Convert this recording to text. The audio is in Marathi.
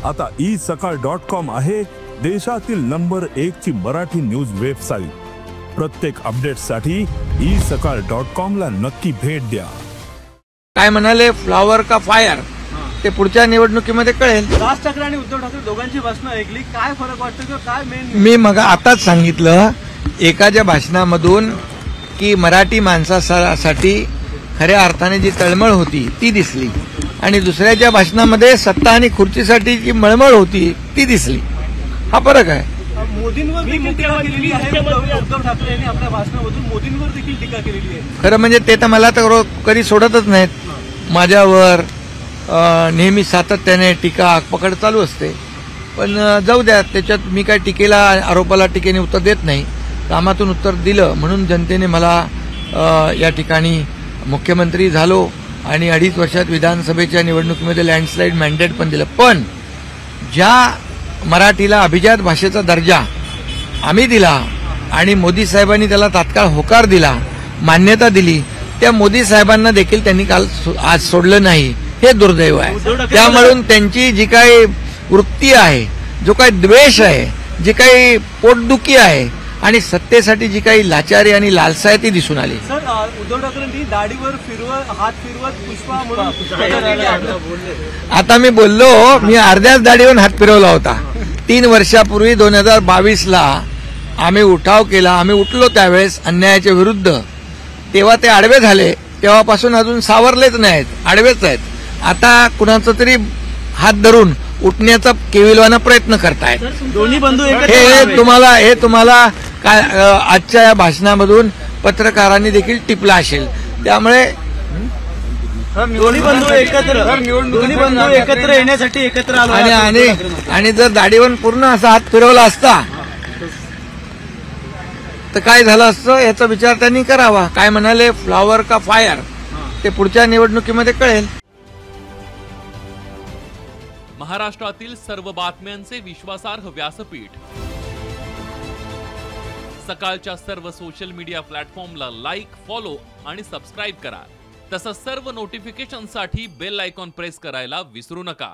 आता isakal.com आहे देशातील नंबर 1 ची मराठी न्यूज वेबसाईट। प्रत्येक अपडेटसाठी isakal.com ला नक्की भेट द्या। काय म्हणाले, फ्लॉवर का फायर, ते पुढच्या निवडणुकीमध्ये कळेल। राज ठाकरे आणि उद्धव ठाकरे दोघांची भाषणं ऐकली, काय फरक वाटतो किंवा काय मेन? मी मग आताच सांगितलं एकाच्या भाषणामधून की मराठी माणसासाठी खऱ्या अर्थाने जी तळमळ होती ती दिसली, आणि दुसऱ्याच्या भाषणामध्ये सत्ता आणि खुर्चीसाठी जी मळमळ होती ती दिसली। हा फरक आहे। मोदींवर देखील टीका केलेली आहे उद्धव ठाकरे यांनी आपल्या भाषणामधून मोदींवर देखील टीका केलेली आहे। खरं म्हणजे ते तर मला तर कधी सोडतच नाहीत। माझ्यावर नेहमी सातत्याने टीका आगपकड चालू असते, पण जाऊ द्या, त्याच्यात मी काय टीकेला आरोपाला टीकेने उत्तर देत नाही। कामातून उत्तर दिलं म्हणून जनतेने मला या ठिकाणी मुख्यमंत्री झालो आणि 2.5 वर्षात विधानसभेच्या निवडणुकीमध्ये लँडस्लाईड मॅन्डेट पण दिलं। पण ज्या मराठीला अभिजात भाषेचा दर्जा आम्ही दिला आणि मोदी साहेबांनी त्याला तात्काळ होकार दिला, मान्यता दिली, त्या मोदी साहेबांना देखील त्यांनी काल आज सोडलं नाही, हे दुर्दैव आहे। त्यामुळे त्यांची जी काही वृत्ती आहे, जो काही द्वेष आहे, जी काही पोटदुखी आहे आणि सत्तेसाठी जी काही लाचारी आणि लालसा आहे ती दिसून आली। सर, उद्धव ठाकरेंनी दाढीवर हात फिरवत पुष्पा म्हणून आता मी बोललो, मी अर्ध्याच दाढीवर हात फिरवला होता। 3 वर्षापूर्वी 2022ला आम्ही उठाव केला, आम्ही उठलो त्यावेळेस अन्यायाच्या विरुद्ध, तेव्हा ते आडवे झाले, तेव्हापासून अजून सावरलेच नाहीत, आडवेच आहेत। आता कुणाचा तरी हात धरून उठण्याचा केविलवाना प्रयत्न करतायत। दोन्ही बंधू हे तुम्हाला काय आजच्या या भाषणामधून पत्रकारांनी देखील टिपला असेल। त्यामुळे दोन्ही बंधू एकत्र येण्यासाठी एकत्र आलो आणि जर दाढीवर पूर्ण असा हात फिरवला असता तर काय झालं असतं याचा विचार त्यांनी करावा। काय म्हणाले, फ्लॉवर का फायर, ते पुढच्या निवडणुकीमध्ये कळेल। महाराष्ट्रातील सर्व बातम्यांचे विश्वासार्ह व्यासपीठ, सकाळच्या सर्व सोशल मीडिया प्लॅटफॉर्मला लाईक, फॉलो आणि सबस्क्राईब करा। तसंच सर्व नोटिफिकेशनसाठी बेल आयकॉन प्रेस करायला विसरू नका।